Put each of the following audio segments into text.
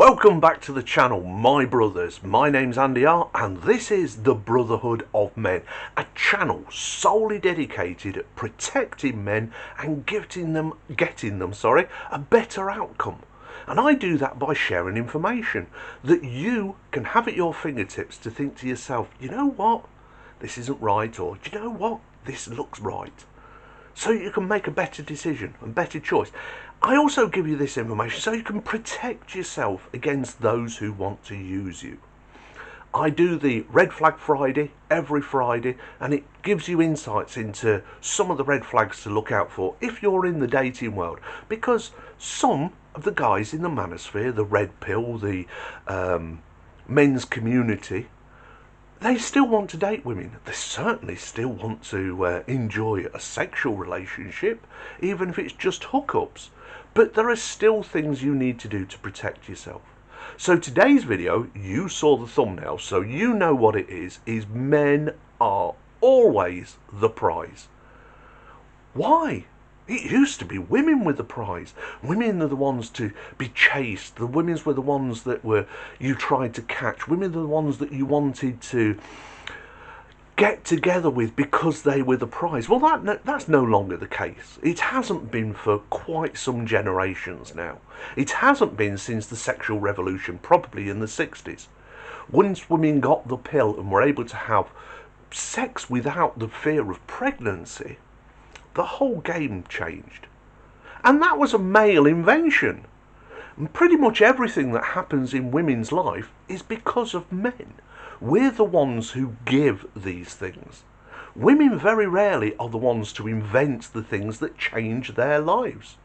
Welcome back to the channel, my brothers. My name's Andy R, and this is the Brotherhood of Men, a channel solely dedicated at protecting men and getting them a better outcome. And I do that by sharing information that you can have at your fingertips to think to yourself, you know what, this isn't right, or you know what, this looks right. So you can make a better decision and better choice. I also give you this information so you can protect yourself against those who want to use you. I do the Red Flag Friday every Friday, and it gives you insights into some of the red flags to look out for if you're in the dating world, because some of the guys in the Manosphere, the red pill, the men's community, they still want to date women. They certainly still want to enjoy a sexual relationship, even if it's just hookups. But there are still things you need to do to protect yourself. So today's video, you saw the thumbnail, so you know what it is men are always the prize. Why? It used to be women were the prize. Women are the ones to be chased. The women were the ones that you tried to catch. Women are the ones that you wanted to get together with because they were the prize. Well, that's no longer the case. It hasn't been for quite some generations now. It hasn't been since the sexual revolution, probably in the 60s. Once women got the pill and were able to have sex without the fear of pregnancy, the whole game changed. And that was a male invention. And pretty much everything that happens in women's life is because of men. We're the ones who give these things. Women very rarely are the ones to invent the things that change their lives.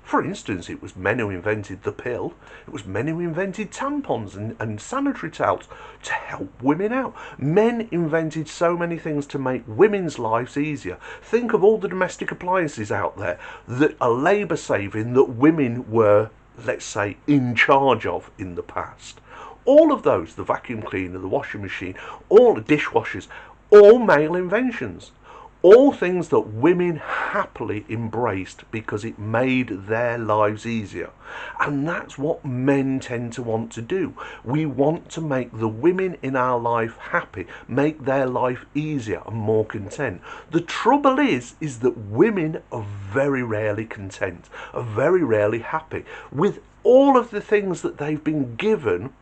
For instance, it was men who invented the pill. It was men who invented tampons and sanitary towels to help women out. Men invented so many things to make women's lives easier. Think of all the domestic appliances out there that are labour saving that women were, let's say, in charge of in the past. All of those, the vacuum cleaner, the washing machine, all the dishwashers, all male inventions. All things that women happily embraced because it made their lives easier. And that's what men tend to want to do. We want to make the women in our life happy, make their life easier and more content. The trouble is that women are very rarely content, are very rarely happy. With all of the things that they've been given,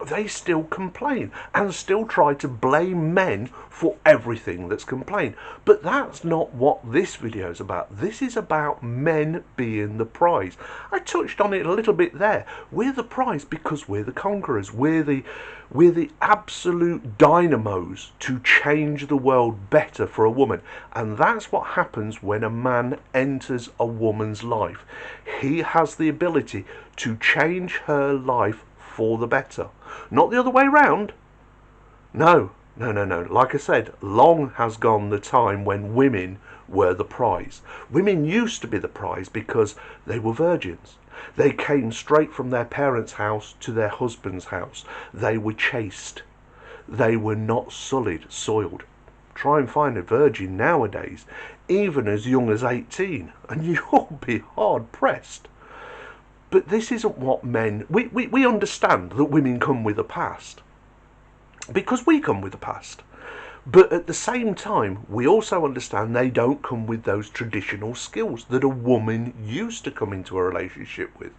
they still complain and still try to blame men for everything that's complained. But that's not what this video is about. This is about men being the prize. I touched on it a little bit there. We're the prize because we're the conquerors. We're the absolute dynamos to change the world better for a woman. And that's what happens when a man enters a woman's life. He has the ability to change her life for the better. Not the other way round. No. Like I said, long has gone the time when women were the prize. Women used to be the prize because they were virgins. They came straight from their parents' house to their husband's house. They were chaste. They were not sullied, soiled. Try and find a virgin nowadays, even as young as 18, and you'll be hard pressed. But this isn't what men... We understand that women come with a past, because we come with a past. But at the same time, we also understand they don't come with those traditional skills that a woman used to come into a relationship with.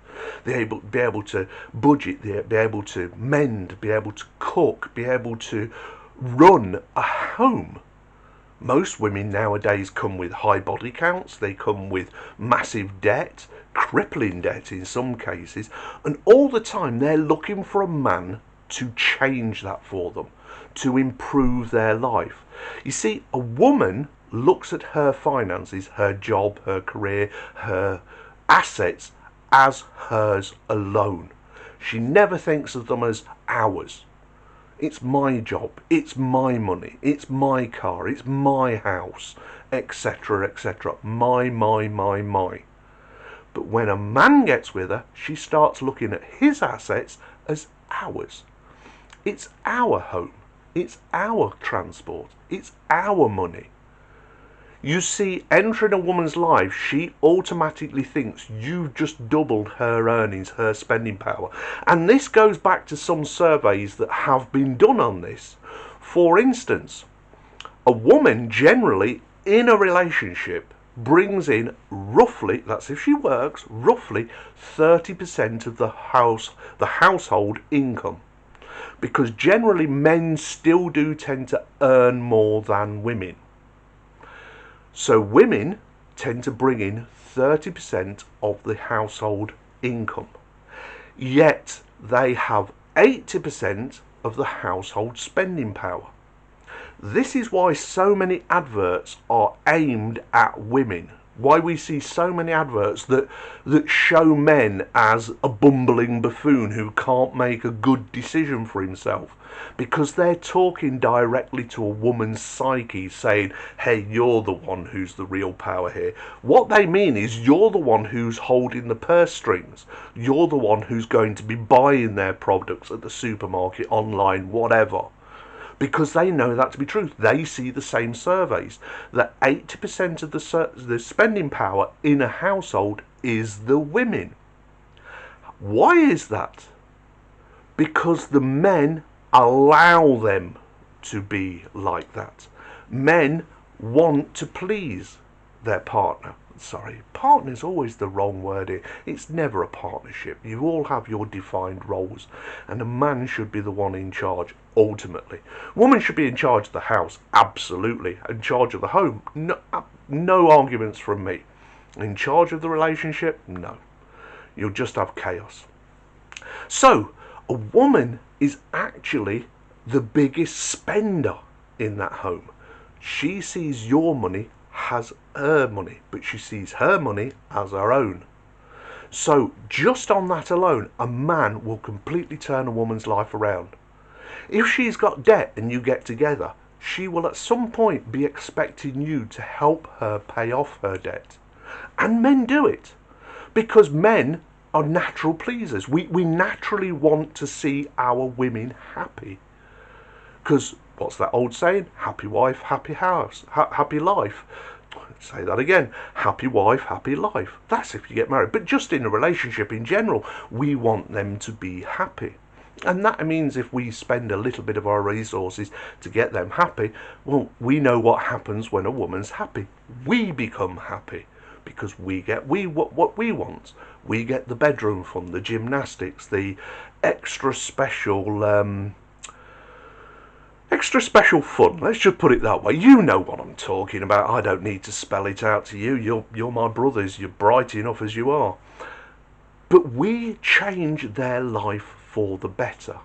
Be able to budget, be able to mend, be able to cook, be able to run a home. Most women nowadays come with high body counts, they come with massive debt, crippling debt in some cases, and all the time they're looking for a man to change that for them, to improve their life. You see, a woman looks at her finances, her job, her career, her assets as hers alone. She never thinks of them as ours. It's my job, it's my money, it's my car, it's my house, etc., etc. My. But when a man gets with her, she starts looking at his assets as ours. It's our home, it's our transport, it's our money. You see, entering a woman's life, she automatically thinks you've just doubled her earnings, her spending power. And this goes back to some surveys that have been done on this. For instance, a woman generally in a relationship brings in roughly, that's if she works, roughly 30% of the household income. Because generally men still do tend to earn more than women. So women tend to bring in 30% of the household income. Yet they have 80% of the household spending power. This is why so many adverts are aimed at women. Why we see so many adverts that show men as a bumbling buffoon who can't make a good decision for himself. Because they're talking directly to a woman's psyche, saying, hey, you're the one who's the real power here. What they mean is you're the one who's holding the purse strings. You're the one who's going to be buying their products at the supermarket, online, whatever. Because they know that to be true. They see the same surveys, that 80% of the spending power in a household is the women. Why is that? Because the men allow them to be like that. Men want to please their partner. Sorry, partner is always the wrong word here. It's never a partnership. You all have your defined roles, and a man should be the one in charge ultimately. Woman should be in charge of the house, absolutely. In charge of the home, no arguments from me. In charge of the relationship, no. You'll just have chaos. So, a woman is actually the biggest spender in that home. She sees your money as her money, but she sees her money as her own. So just on that alone, a man will completely turn a woman's life around. If she's got debt and you get together, she will at some point be expecting you to help her pay off her debt. And men do it because men are natural pleasers. We naturally want to see our women happy. Because what's that old saying? Happy wife, happy house, happy life. Say that again. Happy wife, happy life. That's if you get married. But just in a relationship in general, we want them to be happy. And that means if we spend a little bit of our resources to get them happy, well, we know what happens when a woman's happy. We become happy because we get what we want. We get the bedroom fun, the gymnastics, the extra special fun. Let's just put it that way. You know what I'm talking about. I don't need to spell it out to you. You're my brothers. You're bright enough as you are. But we change their life for the better.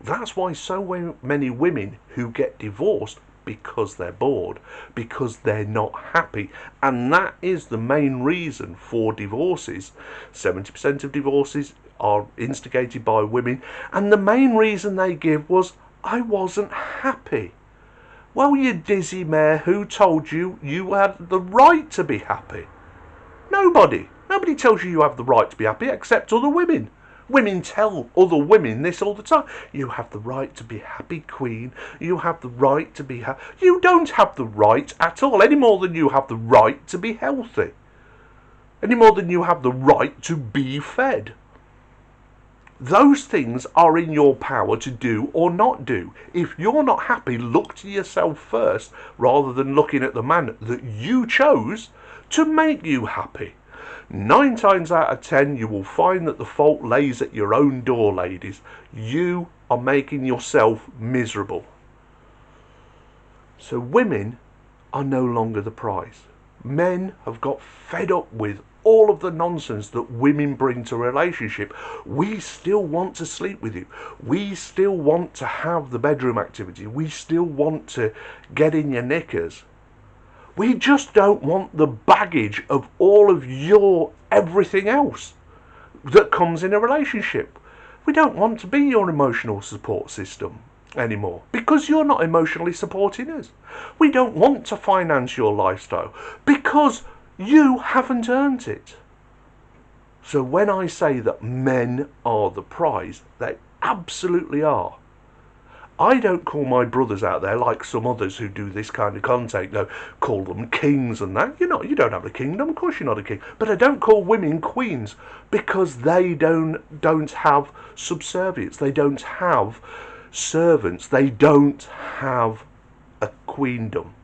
That's why so many women who get divorced, because they're bored, because they're not happy. And that is the main reason for divorces. 70% of divorces are instigated by women. And the main reason they give was, I wasn't happy. Well, you dizzy mare, who told you you had the right to be happy? Nobody. Nobody tells you you have the right to be happy except other women. Women tell other women this all the time. You have the right to be happy, queen. You have the right to be happy. You don't have the right at all, any more than you have the right to be healthy. Any more than you have the right to be fed. Those things are in your power to do or not do. If you're not happy, look to yourself first rather than looking at the man that you chose to make you happy. 9 times out of 10, you will find that the fault lays at your own door, ladies. You are making yourself miserable. So women are no longer the prize. Men have got fed up with all of the nonsense that women bring to a relationship. We still want to sleep with you. We still want to have the bedroom activity. We still want to get in your knickers. We just don't want the baggage of all of your everything else that comes in a relationship. We don't want to be your emotional support system anymore because you're not emotionally supporting us. We don't want to finance your lifestyle because you haven't earned it. So when I say that men are the prize, they absolutely are. I don't call my brothers out there like some others who do this kind of content, call them kings and that. You don't have a kingdom, of course you're not a king. But I don't call women queens because they don't have subservience. They don't have servants. They don't have a queendom.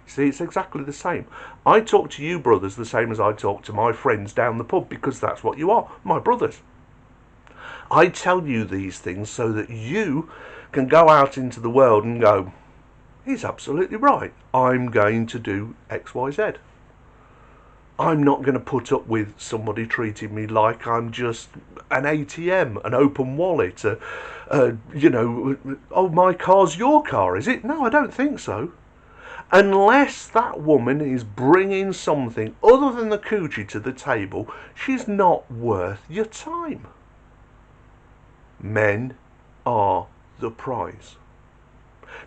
See, it's exactly the same. I talk to you brothers the same as I talk to my friends down the pub because that's what you are, my brothers. I tell you these things so that you can go out into the world and go, he's absolutely right. I'm going to do X, Y, Z. I'm not going to put up with somebody treating me like I'm just an ATM, an open wallet, oh, my car's your car, is it? No, I don't think so. Unless that woman is bringing something other than the coochie to the table, she's not worth your time. Men are the prize.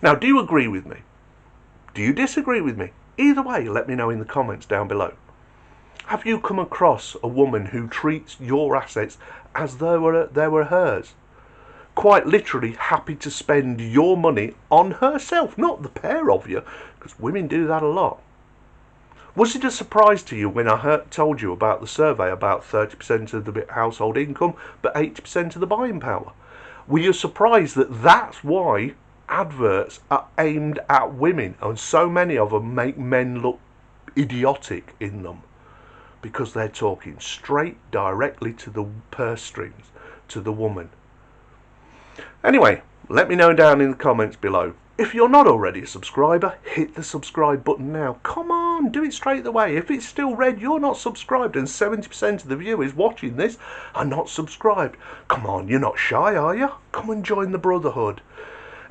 Now, do you agree with me? Do you disagree with me? Either way, let me know in the comments down below. Have you come across a woman who treats your assets as though they were hers? Quite literally happy to spend your money on herself, not the pair of you, because women do that a lot. Was it a surprise to you when I told you about the survey about 30% of the household income but 80% of the buying power? Were you surprised that that's why adverts are aimed at women and so many of them make men look idiotic in them? Because they're talking straight directly to the purse strings, to the woman. Anyway, let me know down in the comments below. If you're not already a subscriber, hit the subscribe button now. Come on, do it straight away. If it's still red, you're not subscribed, and 70% of the viewers watching this are not subscribed. Come on, you're not shy, are you? Come and join the Brotherhood.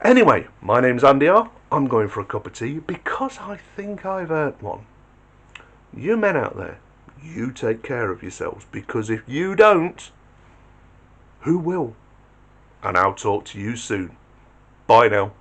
Anyway, my name's Andy R. I'm going for a cup of tea because I think I've earned one. You men out there, you take care of yourselves, because if you don't, who will? And I'll talk to you soon. Bye now.